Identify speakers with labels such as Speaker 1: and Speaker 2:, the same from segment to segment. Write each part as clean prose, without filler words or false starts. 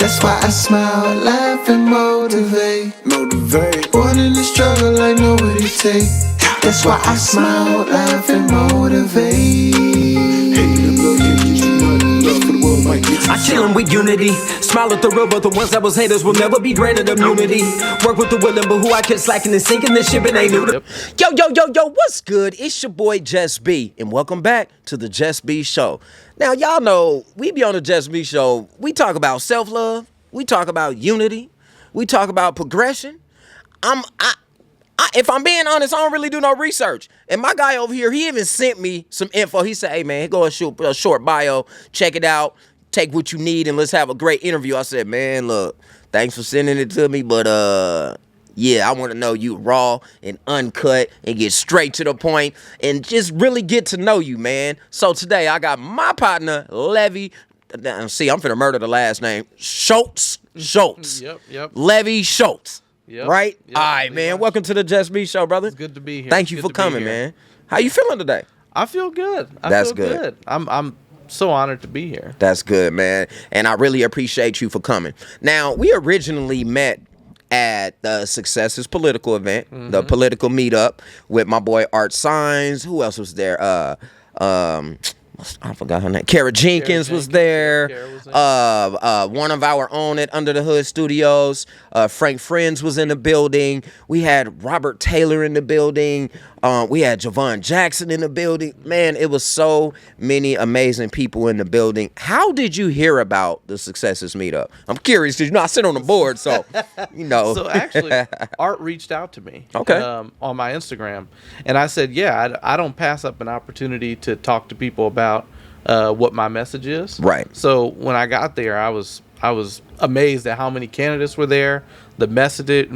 Speaker 1: That's why I smile, laugh, and motivate. Born in the struggle, I know what it takes. That's why I smile, laugh, and motivate.
Speaker 2: I chillin' with unity, smile at the real, but the ones that was haters will never be granted immunity. Work with the willing, but who I kept slacking and sinking, this ship it ain't new to. Yo, what's good? It's your boy JusB, and welcome back to the JusB Show. Now, y'all know, we be on the JusB Show, we talk about self-love, we talk about unity, we talk about progression. If I'm being honest, I don't really do no research. And my guy over here, he even sent me some info. He said, hey, man, go and shoot a short bio, check it out, take what you need, and let's have a great interview. I said, man, look, thanks for sending it to me, but, yeah, I want to know you raw and uncut and get straight to the point and just really get to know you, man. So today, I got my partner, Levy. See, I'm finna murder the last name. Shultz.
Speaker 3: Yep.
Speaker 2: Levy Shultz.
Speaker 3: Yep.
Speaker 2: Right?
Speaker 3: Yep.
Speaker 2: All right, man. Welcome to the JusB Show, brother.
Speaker 3: It's good to be here.
Speaker 2: Thank you for coming, man. How you feeling today?
Speaker 3: I feel good.
Speaker 2: That's
Speaker 3: feel good. I'm so honored to be here.
Speaker 2: That's good, man. And I really appreciate you for coming. Now, we originally met at the Successes political event, the political meetup with my boy Art Signs. Who else was there? I forgot her name. Kara Jenkins was there. One of our own at Under the Hood Studios. Frank Friends was in the building. We had Robert Taylor in the building. We had Javon Jackson in the building. Man, it was so many amazing people in the building. How did you hear about the Successes meetup? I'm curious because I sit on the board, so
Speaker 3: So actually, Art reached out to me.
Speaker 2: Okay.
Speaker 3: On my Instagram, and I said, yeah, I don't pass up an opportunity to talk to people about what my message is.
Speaker 2: Right.
Speaker 3: So when I got there, I was amazed at how many candidates were there, the messages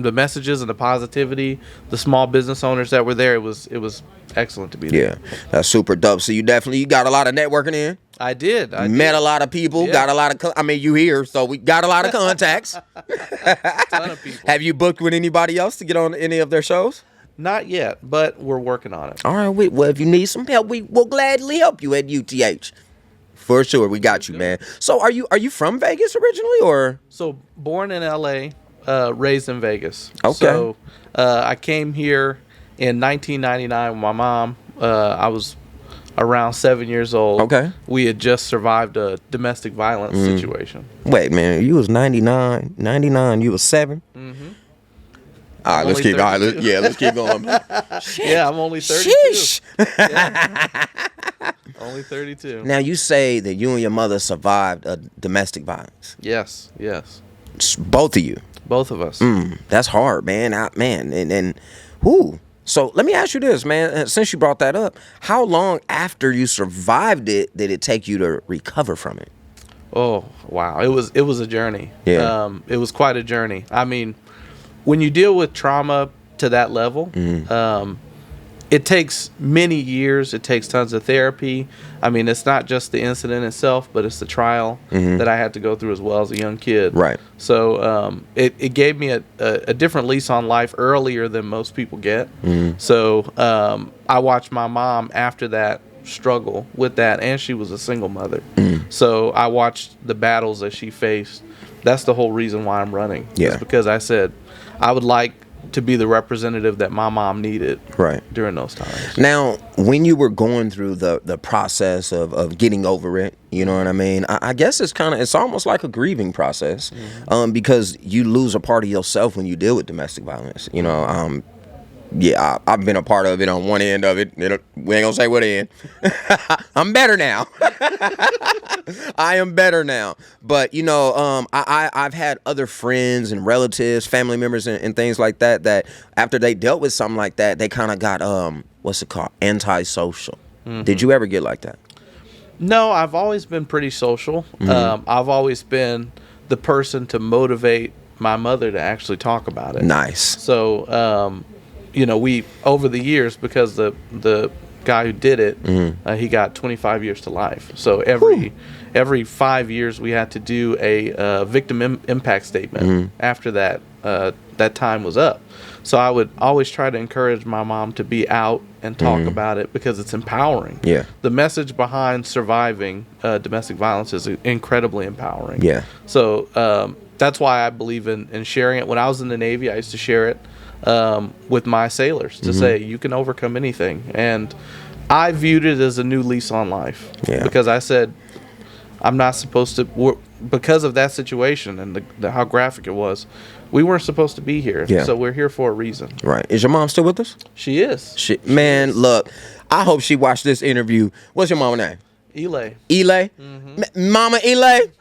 Speaker 3: and the positivity, the small business owners that were there. It was excellent to be there.
Speaker 2: Yeah, that's super dope. So you got a lot of networking in.
Speaker 3: I did.
Speaker 2: Met a lot of people.
Speaker 3: Yeah.
Speaker 2: Got a lot of. You here, so we got a lot of contacts.
Speaker 3: A ton of people.
Speaker 2: Have you booked with anybody else to get on any of their shows?
Speaker 3: Not yet, but we're working on it.
Speaker 2: All right. Well, if you need some help, we will gladly help you at UTH. For sure, we got you, man. So, are you from Vegas originally, or?
Speaker 3: So, born in LA, raised in Vegas.
Speaker 2: Okay.
Speaker 3: So, I came here in 1999 with my mom. I was around 7 years old.
Speaker 2: Okay.
Speaker 3: We had just survived a domestic violence situation.
Speaker 2: Wait, man, you was 99, you was 7? Mm-hmm. All right, let's keep going.
Speaker 3: Yeah, I'm only 32.
Speaker 2: Sheesh.
Speaker 3: Yeah. Only 32.
Speaker 2: Now, you say that you and your mother survived a domestic violence.
Speaker 3: Yes.
Speaker 2: Both of you.
Speaker 3: Both of us.
Speaker 2: That's hard, man. And whoo. So let me ask you this, man. Since you brought that up, how long after you survived it did it take you to recover from it?
Speaker 3: Oh, wow. It was a journey.
Speaker 2: Yeah.
Speaker 3: It was quite a journey. I mean, when you deal with trauma to that level, it takes many years. It takes tons of therapy. I mean, it's not just the incident itself, but it's the trial that I had to go through as well as a young kid.
Speaker 2: Right.
Speaker 3: So it gave me a different lease on life earlier than most people get. So I watched my mom after that struggle with that, and she was a single mother. So I watched the battles that she faced. That's the whole reason why I'm running.
Speaker 2: Yeah.
Speaker 3: It's because I said I would like to be the representative that my mom needed during those times.
Speaker 2: Now, when you were going through the process of getting over it, you know what I mean? I guess it's almost like a grieving process, because you lose a part of yourself when you deal with domestic violence. You know, yeah, I've been a part of it on one end of it. We ain't gonna say what end. I'm better now. I am better now. But, I've had other friends and relatives, family members and things like that after they dealt with something like that, they kind of got, what's it called? Antisocial. Did you ever get like that?
Speaker 3: No, I've always been pretty social. I've always been the person to motivate my mother to actually talk about it.
Speaker 2: Nice.
Speaker 3: So, we over the years, because the guy who did it, he got 25 years to life. So every 5 years we had to do a victim impact statement after that that time was up. So I would always try to encourage my mom to be out and talk about it because it's empowering.
Speaker 4: Yeah.
Speaker 3: The message behind surviving domestic violence is incredibly empowering.
Speaker 4: Yeah.
Speaker 3: So that's why I believe in sharing it. When I was in the Navy, I used to share it with my sailors to say you can overcome anything. And I viewed it as a new lease on life.
Speaker 4: Yeah.
Speaker 3: Because I said I'm not supposed to, because of that situation and how graphic it was, we weren't supposed to be here.
Speaker 4: Yeah.
Speaker 3: So we're here for a reason.
Speaker 4: Right. Is your mom still with us?
Speaker 3: She is.
Speaker 4: Man, look, I hope she watched this interview. What's your mama's name?
Speaker 3: Elay.
Speaker 4: Elay? Mama Elay?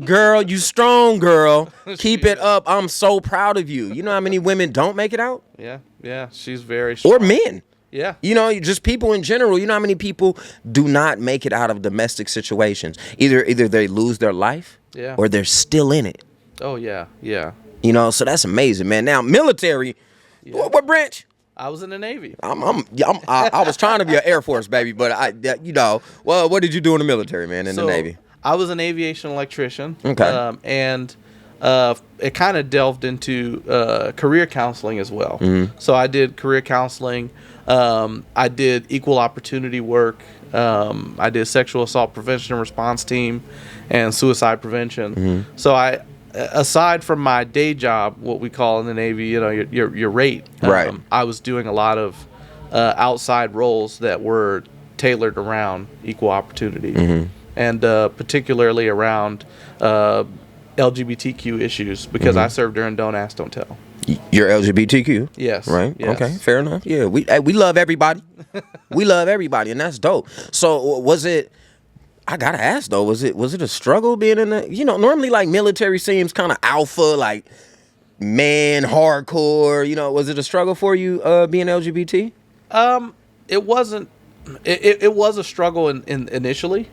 Speaker 4: Girl, you strong, girl. Keep it up. I'm so proud of you. You know how many women don't make it out?
Speaker 3: Yeah. Yeah. She's very strong.
Speaker 4: Or men.
Speaker 3: Yeah.
Speaker 4: You know, just people in general. You know how many people do not make it out of domestic situations? Either they lose their life or they're still in it.
Speaker 3: Oh, yeah. Yeah.
Speaker 4: You know, so that's amazing, man. Now, military, what branch?
Speaker 3: I was in the Navy.
Speaker 4: I was trying to be an Air Force, baby, but well, what did you do in the military, man, in the Navy?
Speaker 3: I was an aviation electrician.
Speaker 4: Okay.
Speaker 3: And it kind of delved into career counseling as well. So I did career counseling. I did equal opportunity work. I did sexual assault prevention and response team and suicide prevention. So aside from my day job, what we call in the Navy, you know, your rate,
Speaker 4: right.
Speaker 3: I was doing a lot of outside roles that were tailored around equal opportunity and particularly around LGBTQ issues because I served during Don't Ask, Don't Tell.
Speaker 4: You're LGBTQ?
Speaker 3: Yes.
Speaker 4: Right?
Speaker 3: Yes.
Speaker 4: Okay, fair enough. Yeah, we love everybody. We love everybody, and that's dope. So was it, I gotta ask though, was it a struggle being in the, you know, normally like military seems kind of alpha, like man, hardcore, you know, was it a struggle for you being LGBT?
Speaker 3: It wasn't, it was a struggle initially.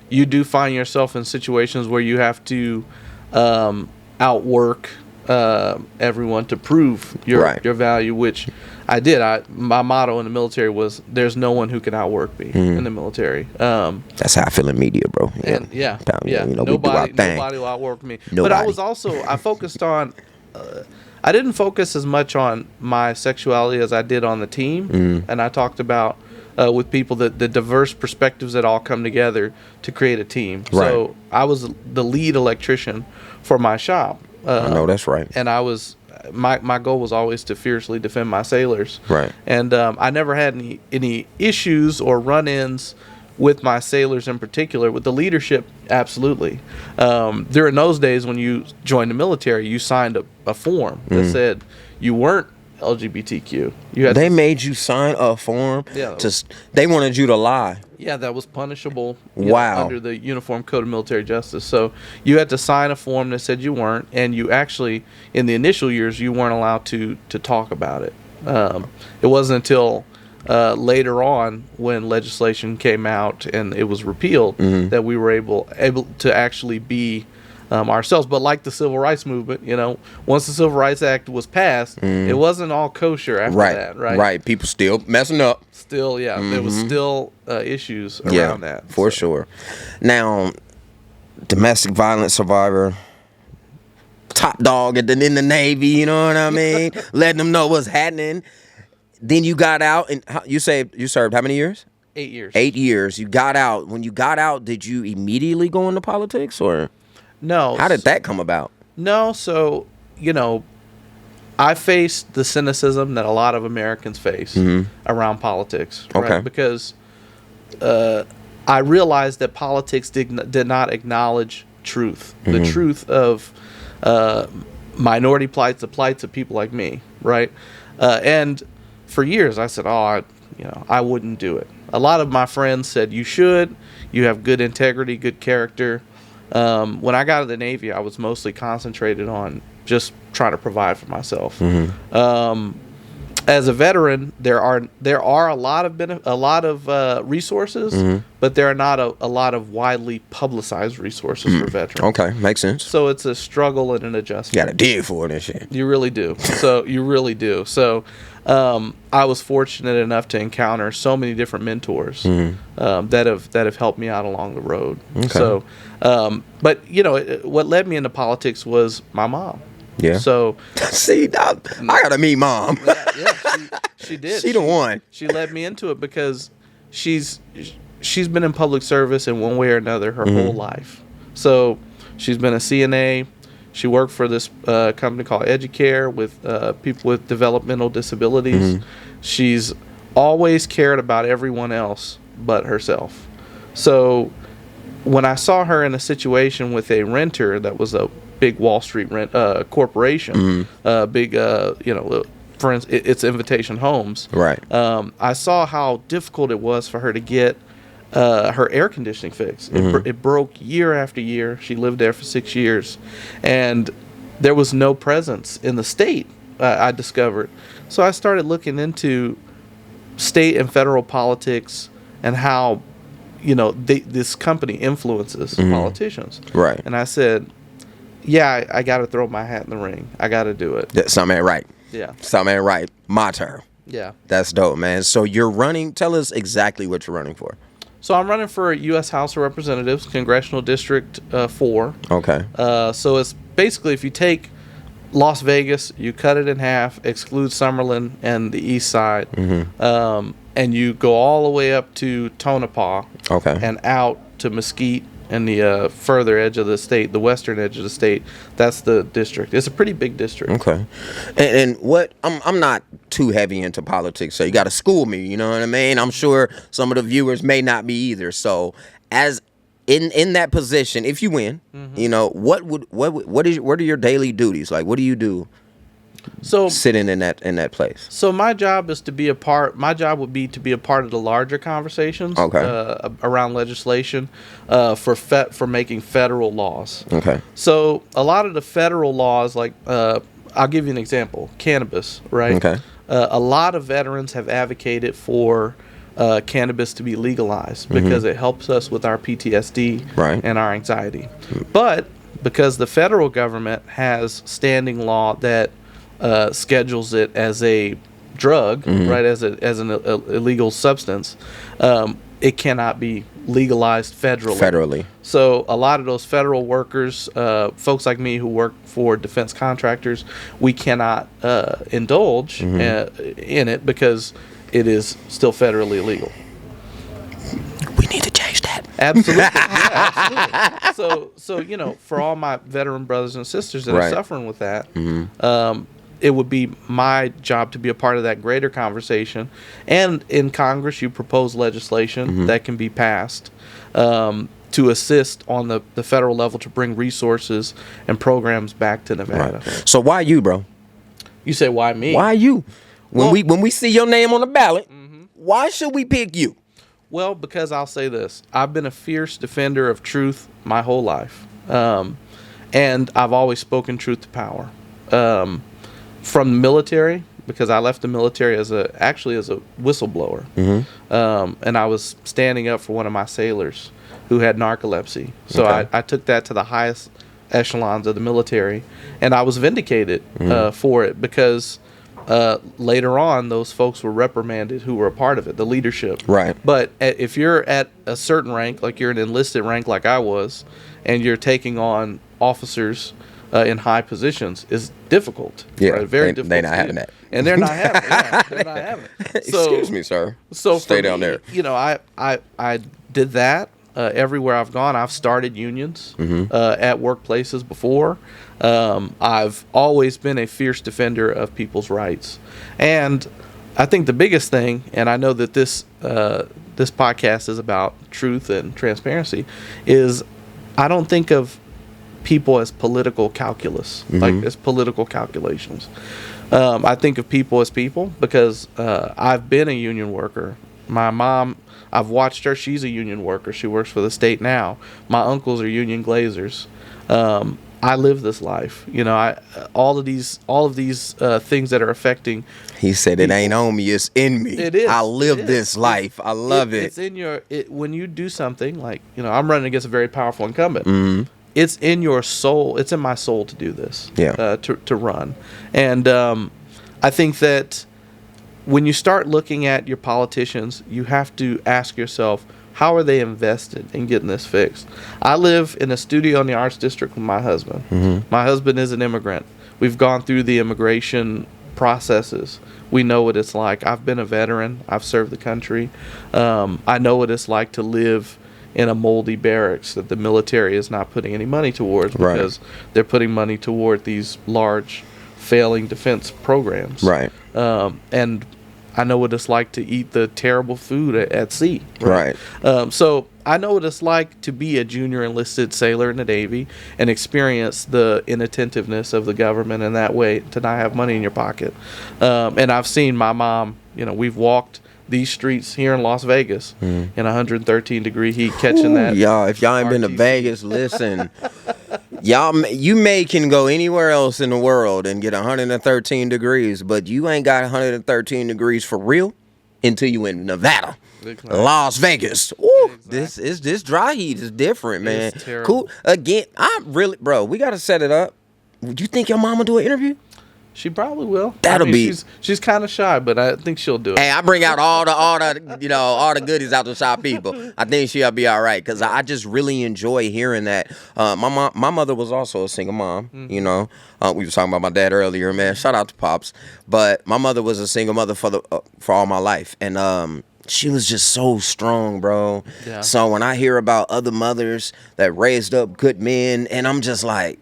Speaker 3: You do find yourself in situations where you have to outwork everyone to prove your value, which I did. My motto in the military was "There's no one who can outwork me in the military."
Speaker 4: That's how I feel in media, bro.
Speaker 3: And
Speaker 4: You know,
Speaker 3: nobody will outwork me. But I was also I focused on. I didn't focus as much on my sexuality as I did on the team, and I talked about with people the diverse perspectives that all come together to create a team.
Speaker 4: Right.
Speaker 3: So I was the lead electrician for my shop.
Speaker 4: I know that's right.
Speaker 3: And I was my goal was always to fiercely defend my sailors.
Speaker 4: Right.
Speaker 3: And I never had any issues or run-ins with my sailors in particular. With the leadership, absolutely. During those days when you joined the military, you signed a form that said you weren't LGBTQ.
Speaker 4: They made you sign a form.
Speaker 3: Yeah.
Speaker 4: They wanted you to lie.
Speaker 3: Yeah, that was punishable.
Speaker 4: Wow.
Speaker 3: Under the Uniform Code of Military Justice. So you had to sign a form that said you weren't, and you actually, in the initial years, you weren't allowed to talk about it. It wasn't until later on when legislation came out and it was repealed that we were able to actually be ourselves. But like the Civil Rights Movement, you know, once the Civil Rights Act was passed, it wasn't all kosher after that, right?
Speaker 4: Right. People still messing up.
Speaker 3: Still, yeah. There was still issues around that.
Speaker 4: For sure. Now, domestic violence survivor, top dog in the Navy, you know what I mean? Letting them know what's happening. Then you got out, and you served how many years?
Speaker 3: 8 years.
Speaker 4: 8 years. You got out. When you got out, did you immediately go into politics, or
Speaker 3: no?
Speaker 4: How did that come about?
Speaker 3: No, so you know, I faced the cynicism that a lot of Americans face around politics, right?
Speaker 4: Okay.
Speaker 3: Because I realized that politics did not acknowledge truth, the truth of minority plights, the plights of people like me, right? And for years, I said, I wouldn't do it. A lot of my friends said, you should. You have good integrity, good character. When I got out of the Navy, I was mostly concentrated on just trying to provide for myself. As a veteran, there are a lot of resources, but there are not a lot of widely publicized resources for veterans.
Speaker 4: Okay, makes sense.
Speaker 3: So it's a struggle and an adjustment.
Speaker 4: You got to dig for it and shit.
Speaker 3: You really do. So I was fortunate enough to encounter so many different mentors that have helped me out along the road.
Speaker 4: Okay.
Speaker 3: So, but you know, what led me into politics was my mom.
Speaker 4: Yeah.
Speaker 3: So
Speaker 4: see, I gotta meet mom.
Speaker 3: she did.
Speaker 4: She the one.
Speaker 3: She led me into it because she's been in public service in one way or another her whole life. So she's been a CNA. She worked for this company called Educare with people with developmental disabilities. She's always cared about everyone else but herself. So when I saw her in a situation with a renter that was a big Wall Street corporation, big, for instance, it's Invitation Homes.
Speaker 4: Right.
Speaker 3: I saw how difficult it was for her to get her air conditioning fixed. It broke year after year. She lived there for 6 years, and there was no presence in the state. I discovered, so I started looking into state and federal politics and how, this company influences politicians.
Speaker 4: Right.
Speaker 3: And I said, yeah, I got to throw my hat in the ring. I got to do it.
Speaker 4: Something ain't right.
Speaker 3: Yeah.
Speaker 4: Something ain't right. My turn.
Speaker 3: Yeah.
Speaker 4: That's dope, man. So you're running. Tell us exactly what you're running for.
Speaker 3: So I'm running for U.S. House of Representatives, Congressional District 4.
Speaker 4: Okay.
Speaker 3: So it's basically, if you take Las Vegas, you cut it in half, exclude Summerlin and the east side, and you go all the way up to Tonopah, and out to Mesquite and the further edge of the state, the western edge of the state. That's the district. It's a pretty big district.
Speaker 4: Okay. And what I'm not too heavy into politics, so you got to school me. You know what I mean? I'm sure some of the viewers may not be either. So as in that position, if you win, what are your daily duties? Like, what do you do? So sitting in that place.
Speaker 3: So my job is to be a part. My job would be to be a part of the larger conversations around legislation for making federal laws.
Speaker 4: Okay.
Speaker 3: So a lot of the federal laws, like I'll give you an example: cannabis, right?
Speaker 4: Okay.
Speaker 3: A lot of veterans have advocated for cannabis to be legalized because it helps us with our PTSD and our anxiety. But because the federal government has standing law that schedules it as a drug, right, as an illegal substance, it cannot be legalized federally. So a lot of those federal workers, folks like me who work for defense contractors, we cannot indulge in it because it is still federally illegal.
Speaker 4: We need to change that.
Speaker 3: Absolutely. Yeah, absolutely. So for all my veteran brothers and sisters that are suffering with that, it would be my job to be a part of that greater conversation. And in Congress, you propose legislation that can be passed to assist on the federal level to bring resources and programs back to Nevada.
Speaker 4: Right. So why you, bro?
Speaker 3: You say, why me?
Speaker 4: Why you? When we see your name on the ballot, why should we pick you?
Speaker 3: Well, because I'll say this. I've been a fierce defender of truth my whole life. And I've always spoken truth to power. From the military, because I left the military as a whistleblower. And I was standing up for one of my sailors who had narcolepsy. So I took that to the highest echelons of the military. And I was vindicated for it because later on, those folks were reprimanded who were a part of it, the leadership.
Speaker 4: Right.
Speaker 3: But if you're at a certain rank, like you're an enlisted rank like I was, and you're taking on officers in high positions, is difficult.
Speaker 4: Yeah,
Speaker 3: right? Very difficult.
Speaker 4: They're not having that.
Speaker 3: And they're not having it. Yeah, they're not having it. So,
Speaker 4: excuse me, sir.
Speaker 3: So
Speaker 4: stay down there.
Speaker 3: I did that. Everywhere I've gone, I've started unions at workplaces before. I've always been a fierce defender of people's rights. And I think the biggest thing, and I know that this podcast is about truth and transparency, is I don't think of people as political calculus, like as political calculations. I think of people as people because I've been a union worker. My mom, I've watched her. She's a union worker. She works for the state now. My uncles are union glazers. I live this life. All of these things that are affecting.
Speaker 4: He said it ain't on me, it's in me.
Speaker 3: It is.
Speaker 4: I live this life. I love it.
Speaker 3: It's in your. When you do something like I'm running against a very powerful incumbent. It's in your soul. It's in my soul to do this.
Speaker 4: Yeah.
Speaker 3: To run, and I think that when you start looking at your politicians, you have to ask yourself, how are they invested in getting this fixed? I live in a studio in the Arts District with my husband. My husband is an immigrant. we've gone through the immigration processes. We know what it's like. I've been a veteran. I've served the country. I know what it's like to live in a moldy barracks that the military is not putting any money towards because they're putting money toward these large failing defense programs.
Speaker 4: Right.
Speaker 3: And I know what it's like to eat the terrible food at sea.
Speaker 4: Right.
Speaker 3: So I know what it's like to be a junior enlisted sailor in the Navy and experience the inattentiveness of the government in that way, to not have money in your pocket. And I've seen my mom, we've walked these streets here in Las Vegas in 113-degree heat, catching that.
Speaker 4: Y'all, if y'all ain't been to
Speaker 3: RTC.
Speaker 4: Vegas, listen. You can go anywhere else in the world and get 113 degrees, but you ain't got 113 degrees for real until you in Nevada.
Speaker 3: Exactly.
Speaker 4: Las Vegas. Ooh,
Speaker 3: Exactly.
Speaker 4: This dry heat is different, man.
Speaker 3: It's terrible.
Speaker 4: Cool. Again, we gotta set it up. Would you think your mama do an interview?
Speaker 3: She probably will.
Speaker 4: That'll be.
Speaker 3: She's kind of shy, but I think she'll do it.
Speaker 4: Hey, I bring out all the goodies out to shy people. I think she'll be all right because I just really enjoy hearing that. My mother was also a single mom. We were talking about my dad earlier, man. Shout out to Pops, but my mother was a single mother for all my life, and she was just so strong, bro.
Speaker 3: Yeah.
Speaker 4: So when I hear about other mothers that raised up good men, and I'm just like,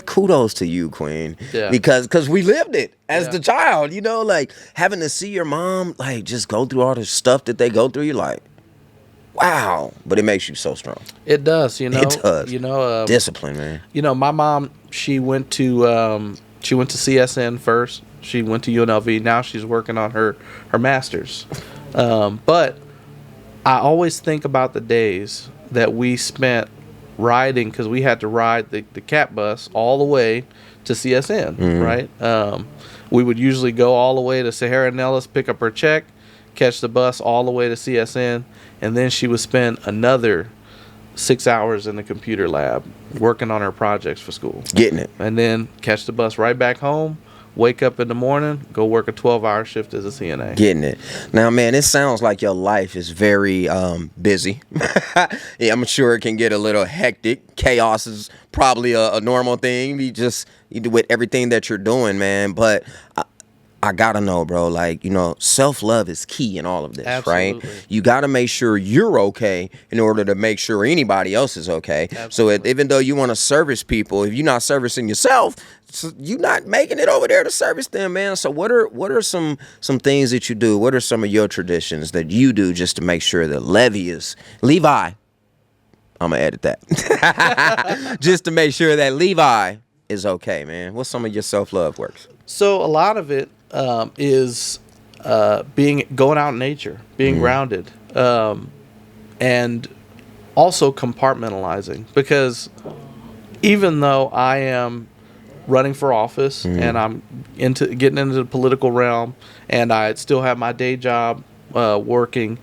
Speaker 4: kudos to you, Queen.
Speaker 3: Yeah.
Speaker 4: Because we lived it as
Speaker 3: Yeah.
Speaker 4: the child, like having to see your mom like just go through all the stuff that they go through. You're like, wow, but it makes you so strong.
Speaker 3: It does,
Speaker 4: It does. Discipline, man.
Speaker 3: My mom, she went to CSN first. She went to UNLV. Now she's working on her master's. But I always think about the days that we spent riding, because we had to ride the cat bus all the way to CSN, right? We would usually go all the way to Sahara Nellis, pick up her check, catch the bus all the way to CSN, and then she would spend another 6 hours in the computer lab working on her projects for school.
Speaker 4: Getting it.
Speaker 3: And then catch the bus right back home, wake up in the morning, go work a 12-hour shift as a CNA.
Speaker 4: Getting it. Now, man, it sounds like your life is very busy. Yeah, I'm sure it can get a little hectic. Chaos is probably a normal thing. You do with everything that you're doing, man. But I gotta know, bro, like, self-love is key in all of this,
Speaker 3: Absolutely.
Speaker 4: right? You gotta make sure you're okay in order to make sure anybody else is okay.
Speaker 3: Absolutely.
Speaker 4: So even though you want to service people, if you're not servicing yourself, you're not making it over there to service them, man. So what are some things that you do? What are some of your traditions that you do just to make sure that Levi, I'm gonna edit that. Just to make sure that Levi is okay, man. What's some of your self-love works?
Speaker 3: So a lot of it is going out in nature, being grounded, and also compartmentalizing. Because even though I am running for office and I'm getting into the political realm, and I still have my day job working,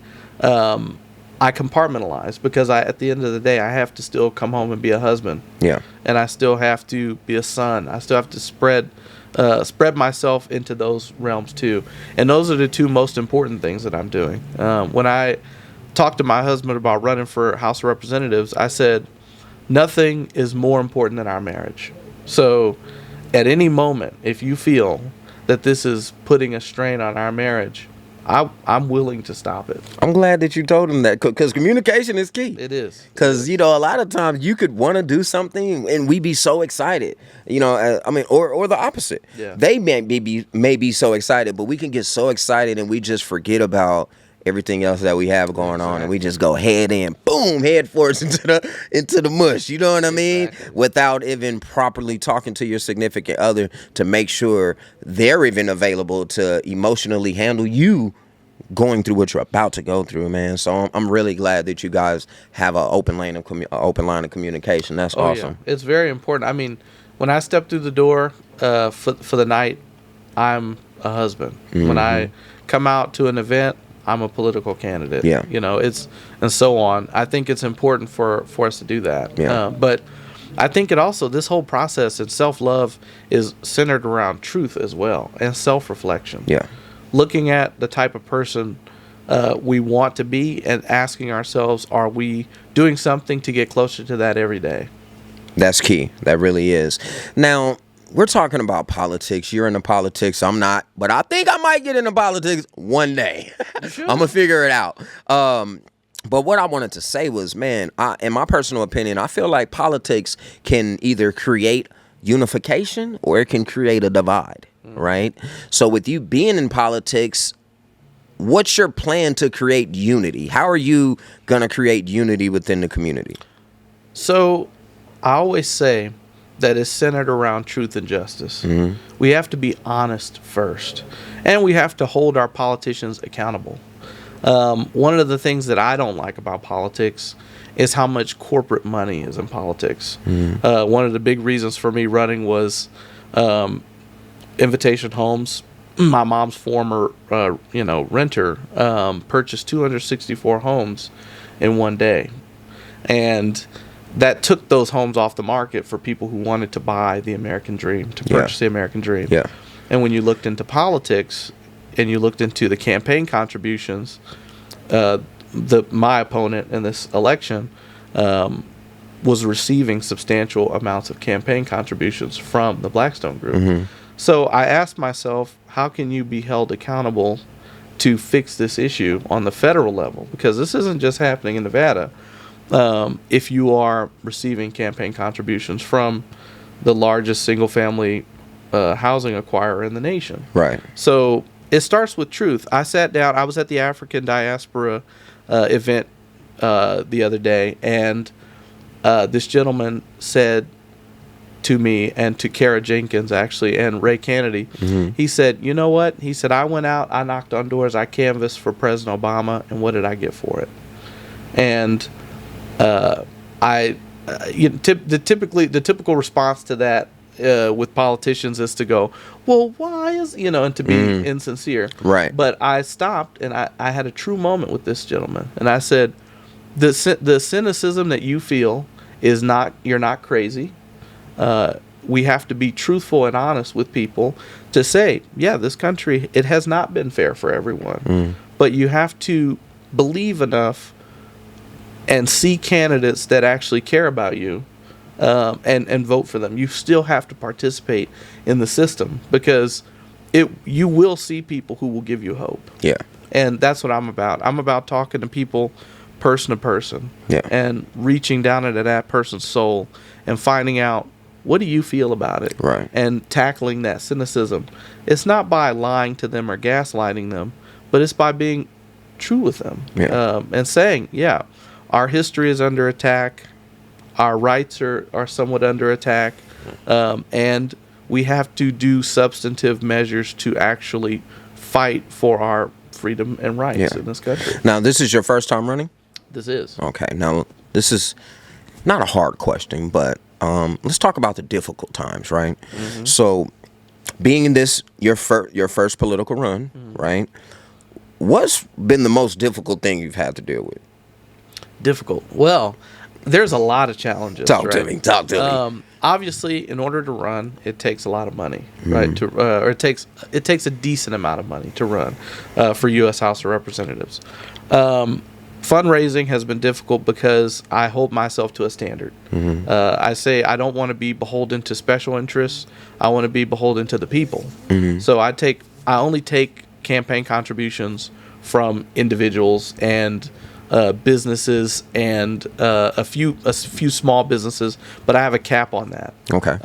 Speaker 3: I compartmentalize because at the end of the day, I have to still come home and be a husband.
Speaker 4: Yeah.
Speaker 3: And I still have to be a son. I still have to spread myself into those realms too. And those are the two most important things that I'm doing. When I talked to my husband about running for House of Representatives, I said, nothing is more important than our marriage. So at any moment, if you feel that this is putting a strain on our marriage, I'm willing to stop it.
Speaker 4: I'm glad that you told him that, because communication is key.
Speaker 3: It is.
Speaker 4: Because, a lot of times you could want to do something and we be so excited, or the opposite.
Speaker 3: Yeah.
Speaker 4: They may be so excited, but we can get so excited and we just forget about everything else that we have going on, and we just go head first into the mush. You know what I mean?
Speaker 3: Exactly.
Speaker 4: Without even properly talking to your significant other to make sure they're even available to emotionally handle you going through what you're about to go through, man. So I'm really glad that you guys have an open line of communication. That's awesome.
Speaker 3: Yeah. It's very important. I mean, when I step through the door for the night, I'm a husband. When I come out to an event, I'm a political candidate.
Speaker 4: Yeah.
Speaker 3: And so on. I think it's important for us to do that.
Speaker 4: Yeah.
Speaker 3: But I think it also, this whole process and self-love is centered around truth as well, and self-reflection.
Speaker 4: Yeah.
Speaker 3: Looking at the type of person we want to be and asking ourselves, are we doing something to get closer to that every day?
Speaker 4: That's key. That really is. Now, we're talking about politics. You're into politics. I'm not, but I think I might get into politics one day. I'm gonna figure it out. But what I wanted to say was, man, in my personal opinion, I feel like politics can either create unification or it can create a divide, right? So with you being in politics, what's your plan to create unity? How are you going to create unity within the community?
Speaker 3: So I always say that it's centered around truth and justice. We have to be honest first, and we have to hold our politicians accountable. One of the things that I don't like about politics is how much corporate money is in politics. One of the big reasons for me running was Invitation Homes. My mom's former, renter purchased 264 homes in one day, and that took those homes off the market for people who wanted to buy the American dream, to purchase the American dream.
Speaker 4: Yeah. And
Speaker 3: when you looked into politics and you looked into the campaign contributions, my opponent in this election was receiving substantial amounts of campaign contributions from the Blackstone Group. So I asked myself, how can you be held accountable to fix this issue on the federal level? Because this isn't just happening in Nevada. If you are receiving campaign contributions from the largest single-family housing acquirer in the nation.
Speaker 4: Right.
Speaker 3: So it starts with truth. I sat down. I was at the African Diaspora event the other day, and this gentleman said to me and to Kara Jenkins, actually, and Ray Kennedy, he said, you know what? He said, I went out, I knocked on doors, I canvassed for President Obama, and what did I get for it? And the typical response to that with politicians is to go, well, why is, and to be insincere.
Speaker 4: Right.
Speaker 3: But I stopped and I had a true moment with this gentleman. And I said, the cynicism that you feel is not, you're not crazy. We have to be truthful and honest with people to say, yeah, this country, it has not been fair for everyone. But you have to believe enough and see candidates that actually care about you and vote for them. You still have to participate in the system because you will see people who will give you hope.
Speaker 4: Yeah.
Speaker 3: And that's what I'm about. I'm about talking to people person to person and reaching down into that person's soul and finding out, what do you feel about it?
Speaker 4: Right.
Speaker 3: And tackling that cynicism. It's not by lying to them or gaslighting them, but it's by being true with them and saying, yeah, our history is under attack, our rights are somewhat under attack, and we have to do substantive measures to actually fight for our freedom and rights in this country.
Speaker 4: Now, this is your first time running?
Speaker 3: This is.
Speaker 4: Okay. Now, this is not a hard question, but let's talk about the difficult times, right? So, being in this, your first political run, right? What's been the most difficult thing you've had to deal with? Difficult.
Speaker 3: Well, there's a lot of challenges.
Speaker 4: Talk to me.
Speaker 3: Obviously, in order to run, it takes a lot of money, right? Or it takes a decent amount of money to run for U.S. House of Representatives. Fundraising has been difficult because I hold myself to a standard. I say I don't want to be beholden to special interests. I want to be beholden to the people. So I only take campaign contributions from individuals and businesses and a few small businesses, but I have a cap on that.
Speaker 4: Okay.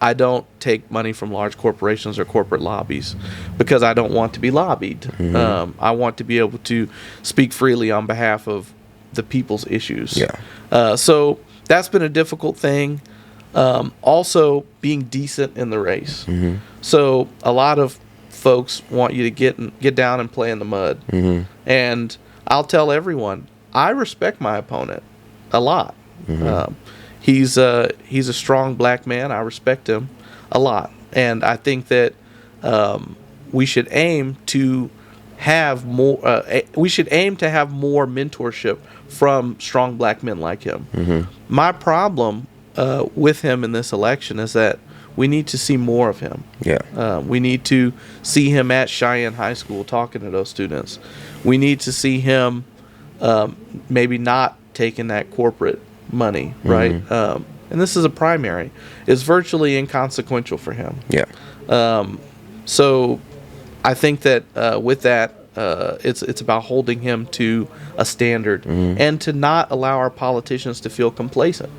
Speaker 3: I don't take money from large corporations or corporate lobbies because I don't want to be lobbied. I want to be able to speak freely on behalf of the people's issues. So that's been a difficult thing. Also, being decent in the race. So a lot of folks want you to get down and play in the mud. And I'll tell everyone, I respect my opponent a lot. He's a strong black man. I respect him a lot, and I think that we should aim to have more. We should aim to have more mentorship from strong black men like him. My problem with him in this election is that we need to see more of him. We need to see him at Cheyenne High School talking to those students. We need to see him maybe not taking that corporate money, right? and this is a primary, is virtually inconsequential for him.
Speaker 4: Yeah.
Speaker 3: So I think that with that, it's about holding him to a standard and to not allow our politicians to feel complacent.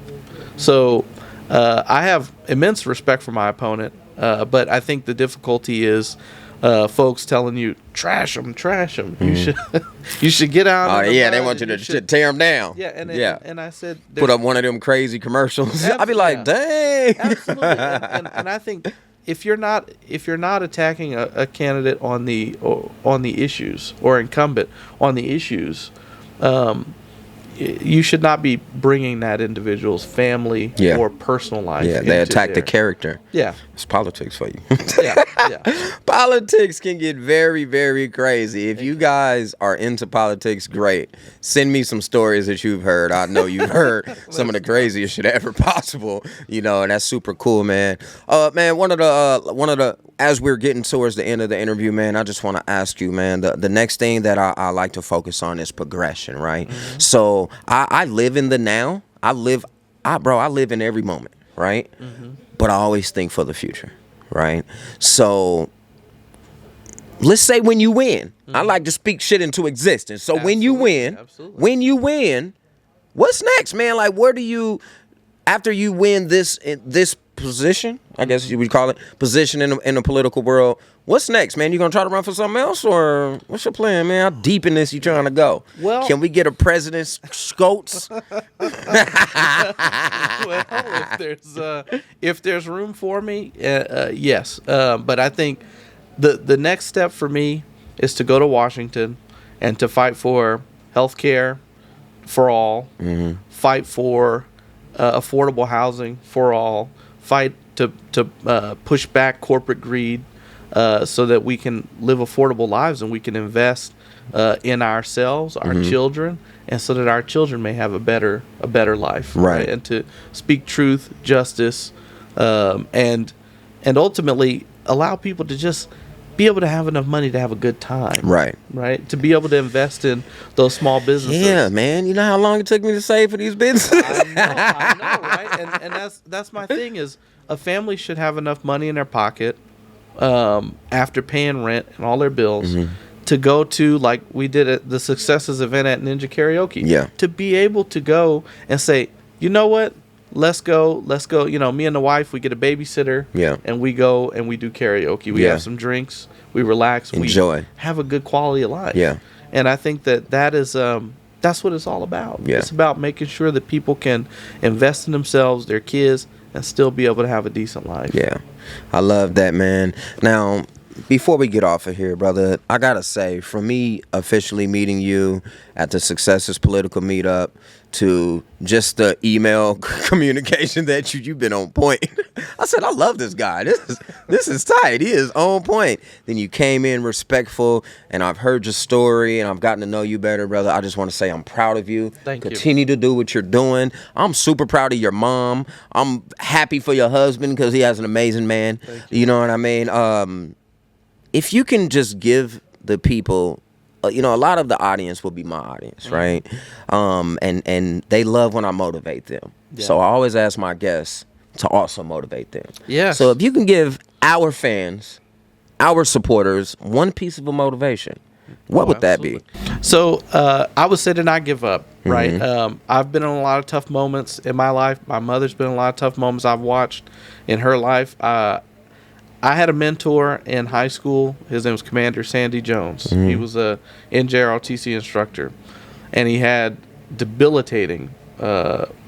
Speaker 3: So I have immense respect for my opponent, but I think the difficulty is folks telling you, trash him. You should get out.
Speaker 4: Oh yeah, they want you to tear him down.
Speaker 3: Yeah, and I said,
Speaker 4: put up one of them crazy commercials. I'd be like, dang.
Speaker 3: Absolutely. and I think if you're not attacking a candidate on the issues, or incumbent on the issues, you should not be bringing that individual's family or personal life.
Speaker 4: Yeah, they attack the character.
Speaker 3: Yeah,
Speaker 4: it's politics for you.
Speaker 3: yeah.
Speaker 4: Politics can get very, very crazy. If you guys are into politics, great. Send me some stories that you've heard. I know you've heard some of the craziest shit ever possible. And that's super cool, man. Man, one of the as we're getting towards the end of the interview, man, I just want to ask you, man, the next thing that I like to focus on is progression, right? Mm-hmm. So I live in the now. I live in every moment, right? Mm-hmm. But I always think for the future, right? So let's say when you win, I like to speak shit into existence. So when you win, what's next, man? Like, where do you, after you win this position, I guess you would call it, position in the political world, what's next, man? You gonna try to run for something else, or what's your plan, man? How deep in this you trying to go?
Speaker 2: Well,
Speaker 4: can we get a President Schultz?
Speaker 3: Well, if there's room for me, yes. But I think the next step for me is to go to Washington and to fight for health care for all, fight for affordable housing for all, fight to push back corporate greed, so that we can live affordable lives and we can invest in ourselves, our children, and so that our children may have a better life.
Speaker 4: Right.
Speaker 3: And to speak truth, justice, and ultimately allow people to just be able to have enough money to have a good time.
Speaker 4: Right.
Speaker 3: Right. To be able to invest in those small businesses.
Speaker 4: Yeah, man. You know how long it took me to save for these businesses?
Speaker 3: I know, right? And that's my thing is a family should have enough money in their pocket after paying rent and all their bills to go to, like we did at the Successes event at Ninja Karaoke.
Speaker 4: Yeah.
Speaker 3: To be able to go and say, you know what? Let's go. Me and the wife, we get a babysitter.
Speaker 4: Yeah.
Speaker 3: And we go and we do karaoke. We have some drinks. We relax.
Speaker 4: Enjoy.
Speaker 3: We have a good quality of life.
Speaker 4: Yeah.
Speaker 3: And I think that is that's what it's all about.
Speaker 4: Yeah.
Speaker 3: It's about making sure that people can invest in themselves, their kids, and still be able to have a decent life.
Speaker 4: Yeah. I love that, man. Now, before we get off of here, brother, I gotta say, for me officially meeting you at the Successes Political Meetup to just the email communication that you've been on point. I said, I love this guy. This is tight. He is on point. Then you came in respectful, and I've heard your story, and I've gotten to know you better, brother. I just want to say I'm proud of you.
Speaker 3: Thank you.
Speaker 4: Continue to do what you're doing. I'm super proud of your mom. I'm happy for your husband because he has an amazing man. You know what I mean? If you can just give the people, a lot of the audience will be my audience, right? And they love when I motivate them. Yeah. So I always ask my guests to also motivate them.
Speaker 3: Yeah.
Speaker 4: So if you can give our fans, our supporters, one piece of a motivation, what would that be?
Speaker 3: So I would say to not give up, right? I've been in a lot of tough moments in my life. My mother's been in a lot of tough moments I've watched in her life. I had a mentor in high school. His name was Commander Sandy Jones. He was a NJROTC instructor, and he had debilitating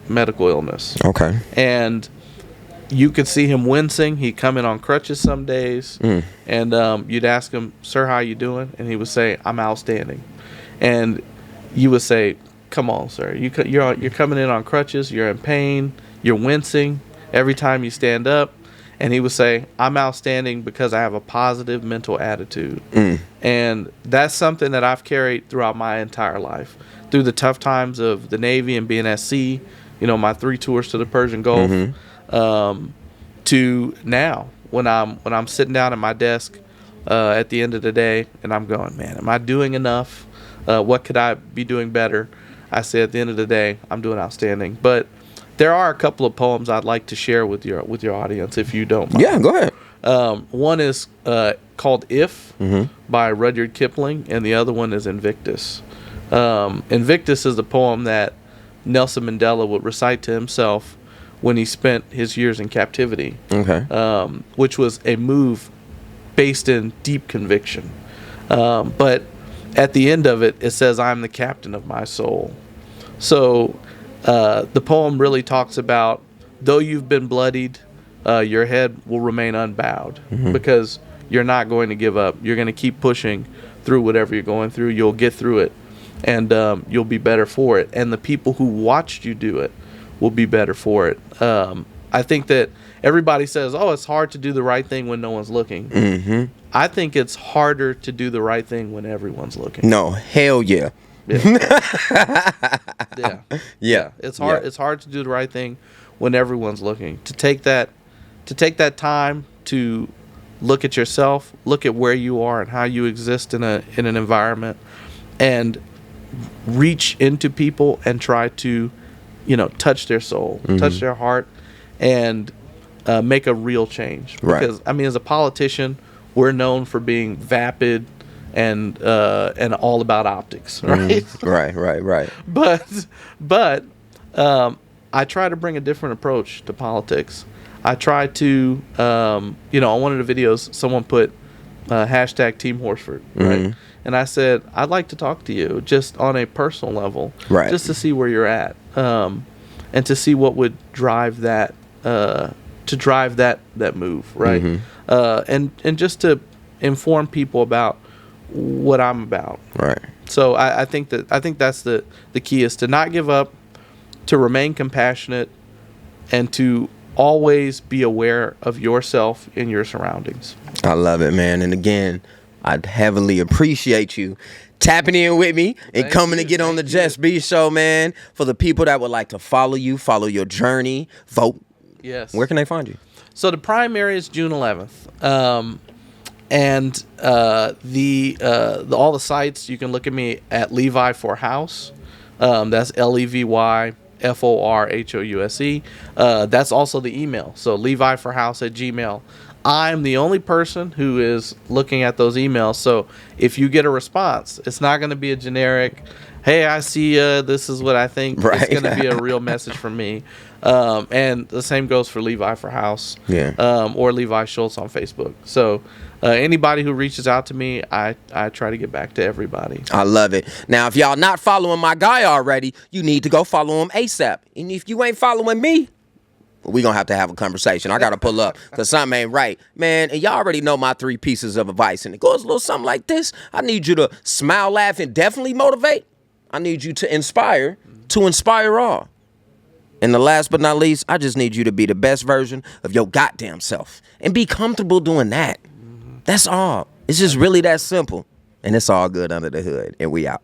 Speaker 3: medical illness.
Speaker 4: Okay.
Speaker 3: And you could see him wincing. He'd come in on crutches some days, and you'd ask him, "Sir, how you doing?" And he would say, "I'm outstanding." And you would say, "Come on, sir. You're coming in on crutches. You're in pain. You're wincing every time you stand up." And he would say, "I'm outstanding because I have a positive mental attitude." And that's something that I've carried throughout my entire life. Through the tough times of the Navy and being at sea, my 3 tours to the Persian Gulf, to now when I'm sitting down at my desk at the end of the day and I'm going, man, am I doing enough? What could I be doing better? I say at the end of the day, I'm doing outstanding. But there are a couple of poems I'd like to share with your audience, if you don't mind.
Speaker 4: Yeah, go ahead.
Speaker 3: One is called If by Rudyard Kipling, and the other one is Invictus. Invictus is the poem that Nelson Mandela would recite to himself when he spent his years in captivity, which was a move based in deep conviction. But at the end of it, it says, "I'm the captain of my soul." So the poem really talks about, though you've been bloodied, your head will remain unbowed because you're not going to give up. You're going to keep pushing through whatever you're going through. You'll get through it, and you'll be better for it. And the people who watched you do it will be better for it. I think that everybody says, oh, it's hard to do the right thing when no one's looking. I think it's harder to do the right thing when everyone's looking.
Speaker 4: No, hell yeah.
Speaker 3: Yeah. It's hard. It's hard to do the right thing when everyone's looking. To take that time to look at yourself, look at where you are and how you exist in an environment, and reach into people and try to, touch their soul, touch their heart, and make a real change. Because I mean, as a politician, we're known for being vapid and all about optics, right?
Speaker 4: Right.
Speaker 3: But I try to bring a different approach to politics. I try to, on one of the videos, someone put hashtag Team Horsford, right? And I said, I'd like to talk to you just on a personal level, just to see where you're at, and to see what would drive that, that move, right? And just to inform people about what I'm about.
Speaker 4: Right.
Speaker 3: So I think that's the key, is to not give up, to remain compassionate, and to always be aware of yourself and your surroundings.
Speaker 4: I love it, man. And again, I'd heavily appreciate you tapping in with me and coming to get on the JusB Show, man. For the people that would like to follow you, follow your journey, vote.
Speaker 3: Yes.
Speaker 4: Where can they find you? So
Speaker 3: the primary is June 11th. And all the sites, you can look at me at Levi for House. That's LevyForHouse. That's also the email. So LeviForHouse@gmail. I'm the only person who is looking at those emails. So if you get a response, it's not going to be a generic, hey, I see this is what I think.
Speaker 4: Right.
Speaker 3: It's going to be a real message from me. And the same goes for Levi for House, or Levi Shultz on Facebook. So anybody who reaches out to me, I try to get back to everybody.
Speaker 4: I love it. Now, if y'all not following my guy already, you need to go follow him ASAP. And if you ain't following me, we're going to have a conversation. I got to pull up because something ain't right. Man, and y'all already know my 3 pieces of advice. And it goes a little something like this. I need you to smile, laugh, and definitely motivate. I need you to inspire all. And the last but not least, I just need you to be the best version of your goddamn self. And be comfortable doing that. That's all. It's just really that simple. And it's all good under the hood. And we out.